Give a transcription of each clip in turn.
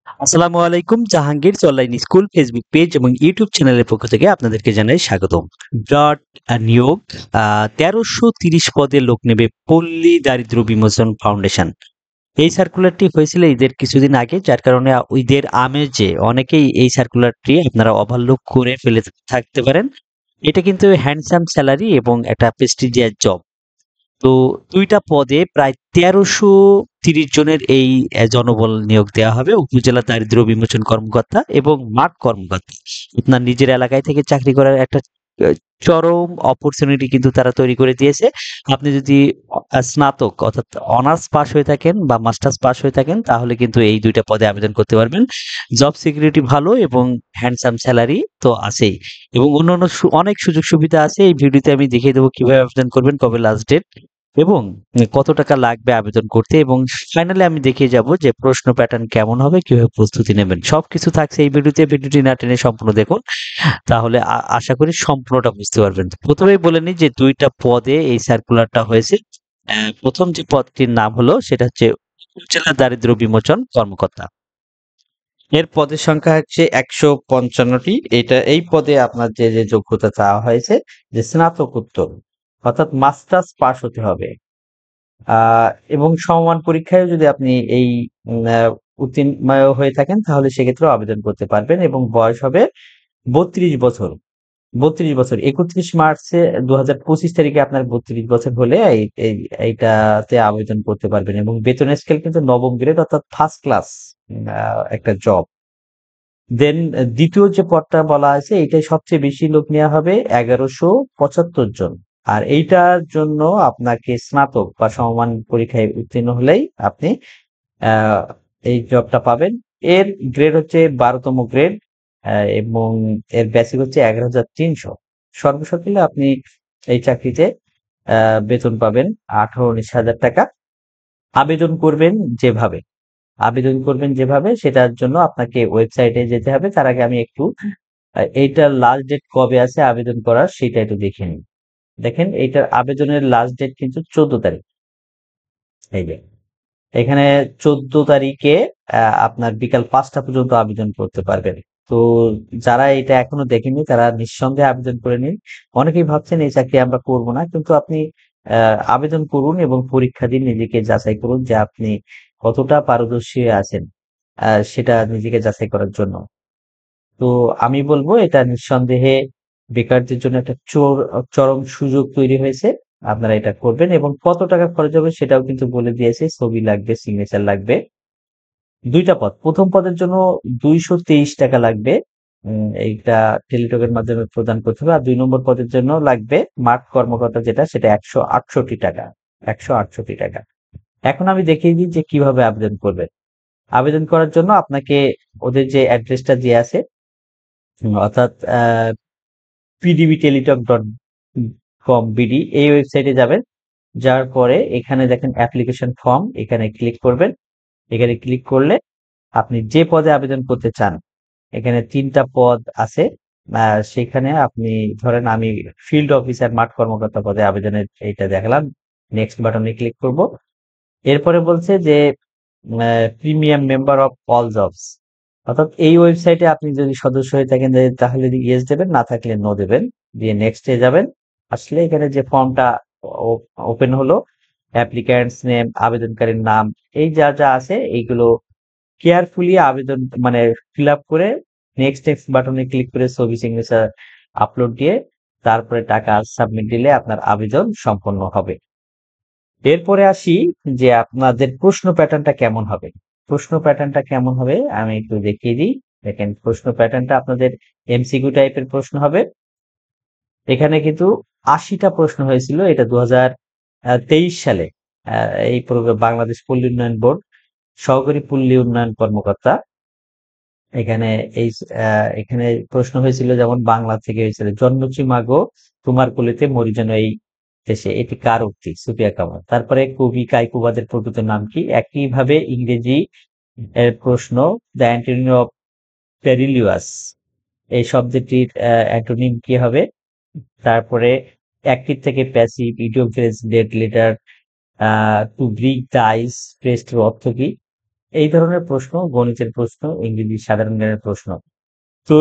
আসসালামু আলাইকুম। Jahangir online school Facebook page এবং ইউটিউব চ্যানেলের পক্ষ থেকে আপনাদেরকে জানাই স্বাগতম। ব্রড নিয়োগ ১৩৩০ পদে লোক নেবে পল্লী দারিদ্র্য বিমোচন ফাউন্ডেশন। এই সার্কুলারটি হয়েছিল ঈদের কিছুদিন আগে, যার কারণে ঈদের আমেজে অনেকেই এই সার্কুলারটি আপনারা ওভারলুক করে ফেলে থাকতে পারেন। এটা কিন্তু হ্যান্ডসাম স্যালারি এবং একটা প্রেস্টিজিয়াস জব। তো ২ টা পদে প্রায় ১৩৩০ জনের এই জনবল নিয়োগ দেওয়া হবে। উপজেলা দারিদ্র্য বিমোচন কর্মকর্তা এবং মাঠ কর্মকর্তা। আপনার নিজের এলাকায় থেকে চাকরি করার একটা আ চরম অপরচুনিটি কিন্তু তারা তৈরি করে দিয়েছে। আপনি যদি স্নাতক অর্থাৎ অনার্স পাস হয়ে থাকেন বা মাস্টার্স পাস হয়ে থাকেন, তাহলে কিন্তু এই ২ টা পদে আবেদন করতে পারবেন। জব সিকিউরিটি ভালো এবং হ্যান্ডসাম স্যালারি তো আছেই। এবং অন্যান্য অনেক সুযোগ সুবিধা আছে। এই ভিডিওতে আমি দেখিয়ে দেব কিভাবে আবেদন করবেন, কবে লাস্ট ডেট এবং কত টাকা লাগবে আবেদন করতে, এবং ফাইনালি আমি দেখিয়ে যাব যে প্রশ্ন প্যাটার্ন কেমন হবে, কিভাবে প্রস্তুতি নেবেন। সবকিছু থাকছে এই ভিডিওতে। ভিডিওটি না টেনে সম্পূর্ণ দেখুন। তাহলে আশা করি সম্পূর্ণটা বুঝতে পারবেন। প্রথমেই বলে নিই যে ২ টা পদে এই সার্কুলারটা হয়েছে। ১ম যে পদটির নাম হলো সেটা হচ্ছে উপজেলা দারিদ্র্য বিমোচন কর্মকর্তা। এর পদের সংখ্যা হচ্ছে ১৫৫ টি। এই পদে আপনার যে যোগ্যতা চাওয়া হয়েছে যে স্নাতকোত্তর অর্থাৎ মাস্টার্স পাস হতে হবে। আ এবং সমমান পরীক্ষায়ও যদি আপনি এই উম আ উত্তীর্ণ হয়ে থাকেন, তাহলে সেক্ষেত্রেও আবেদন করতে পারবেন এবং বয়স হবে ৩২ বছর। ৩২ বছর ৩১ মার্চে ২০২৫ তারিখে আপনার ৩২ বছর হলে এইটাতে আবেদন করতে পারবেন এবং বেতনের স্কেল কিন্তু নবম গ্রেড অর্থাৎ ফার্স্ট ক্লাস আ একটা জব। দেন ২য় যে পদটা বলা আছে এইটাই সবচেয়ে বেশি লোক নেওয়া হবে ১১৭৫ জন। আর এইটার জন্য আপনাকে স্নাতক বা সমমান পরীক্ষায় উত্তীর্ণ হলেই আপনি আ এই জবটা পাবেন। এর গ্রেড হচ্ছে ১২তম গ্রেড এবং এর বেসিক হচ্ছে ১১,৩০০। সর্বশেষ হলে আপনি এই চাকরিতে আ বেতন পাবেন ১৮-১৯,০০০ টাকা। আবেদন করবেন যেভাবে আবেদন করবেন যেভাবে, সেটার জন্য আপনাকে ওয়েবসাইটে যেতে হবে। তার আগে আমি একটু এইটার লাস্ট ডেট কবে আছে আবেদন করার সেটা একটু দেখে নিই। দেখেন এইটার আবেদনের লাস্ট ডেট কিন্তু ১৪ তারিখ। এই যে এখানে ১৪ তারিখে আপনার বিকাল ৫টা পর্যন্ত আবেদন করতে পারবেন। তো যারা এটা এখনো দেখেননি তারা নিঃসন্দেহে আবেদন করে নিন। অনেকেই ভাবছেন এই চাকরি আমরা করব না। কিন্তু আপনি আ আবেদন করুন এবং পরীক্ষা দিন, নিজেকে যাচাই করুন যে আপনি কতটা পারদর্শী আছেন। সেটা নিজেকে যাচাই করার জন্য। তো আমি বলব এটা নিঃসন্দেহে বেকারদের জন্য একটা চরম সুযোগ তৈরি হয়েছে। আপনারা এটা করবেন এবং কত টাকা খরচ হবে সেটাও কিন্তু বলে দিয়েছে। ছবি লাগবে, সিগনেচার লাগবে। ২ টা পদ। ১ম পদের জন্য ৳২২৩ লাগবে। এইটা টেলিটকের মাধ্যমে প্রদান করতে হবে। আর ২ নম্বর পদের জন্য লাগবে মাঠ কর্মকর্তা যেটা সেটা ৳১৬৮। ৳১৬৮। এখন আমি দেখিয়ে দিই যে কিভাবে আবেদন করবেন। আবেদন করার জন্য আপনাকে ওদের যে অ্যাড্রেসটা দেয়া আছে অর্থাৎ pdbteletalk.com.bd এই ওয়েবসাইটে যাবেন। যাওয়ার পরে এখানে দেখেন অ্যাপ্লিকেশন ফর্ম, এখানে ক্লিক করবেন। এখানে ক্লিক করলে আপনি যে পদে আবেদন করতে চান, এখানে ৩ টা পদ আছে। আ সেখানে আপনি ধরেন আমি ফিল্ড অফিসার মাঠ কর্মকর্তা পদে আবেদনের এইটা দেখালাম। নেক্সট বাটনে ক্লিক করব। এরপরে বলছে যে premium member of all jobs. অর্থাৎ এই ওয়েবসাইটে আপনি যদি সদস্য হয়ে থাকেন তাহলে ইয়েস দেবেন, না থাকলে নো দেবেন। দিয়ে নেক্সট এ যাবেন। আসলে এখানে যে ফর্মটা ও ওপেন হলো, অ্যাপ্লিক্যান্টস নেম, আবেদনকারীর নাম, এই যা আছে এইগুলো কেয়ারফুলি আবেদন মানে ফিল আপ করে নেক্সট বাটনে ক্লিক করে ছবি, সিগনেচার আপলোড দিয়ে তারপরে টাকা সাবমিট দিলে আপনার আবেদন সম্পন্ন হবে। এরপরে আসি যে আপনাদের প্রশ্ন প্যাটার্নটা কেমন হবে। প্রশ্ন প্যাটার্নটা কেমন হবে আমি একটু দেখিয়ে দিই। দেখেন প্রশ্ন প্যাটার্নটা আপনাদের এমসিকিউ টাইপের প্রশ্ন হবে। এখানে কিন্তু ৮০ টা প্রশ্ন হয়েছিল। এটা ২০২৩ সালে আ এই বাংলাদেশ পল্লী উন্নয়ন বোর্ড সহকারী পল্লী উন্নয়ন কর্মকর্তা এখানে এই এখানে প্রশ্ন হয়েছিল যেমন বাংলা থেকে হয়েছিল, "জন্মছি মাগো তোমার কোলেতে মরি যেন এই দেশে।" এটি কার উক্তি? সুফিয়া কামাল। তারপরে কবি কায়কোবাদের প্রকৃত নাম কি? একইভাবে ইংরেজি এর প্রশ্ন, "দ্য অ্যান্টোনিম অফ পেরিলিয়াস" এই শব্দটির অ্যান্টোনিম কি হবে? তারপরে অ্যাক্টিভ থেকে passive, idiom, phrase, dead letter, to break the ice, ফ্রেজটির অর্থ কি? এই ধরনের প্রশ্ন, গণিতের প্রশ্ন, ইংরেজি সাধারণ জ্ঞানের প্রশ্ন। তো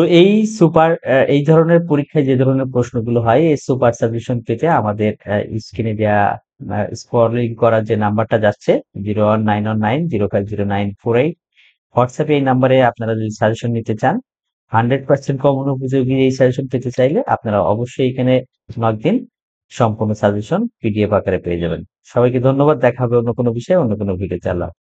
এই ধরনের পরীক্ষায় যে ধরনের প্রশ্নগুলো হয়, এই সুপার সাজেশন পেতে আমাদের স্ক্রিনে দেয়া স্ক্রলিং করার যে নাম্বারটা যাচ্ছে 01919050948, হোয়াটসঅ্যাপে এই নাম্বারে আপনারা যদি সাজেশন নিতে চান, 100% কমন উপযোগী এই সাজেশন পেতে চাইলে আপনারা অবশ্যই এখানে নক দিন। সম্পূর্ণ সাজেশন পিডিএফ আকারে পেয়ে যাবেন। সবাইকে ধন্যবাদ। দেখা হবে অন্য কোনো বিষয়ে, অন্য কোনো ভিডিওতে। আল্লাহ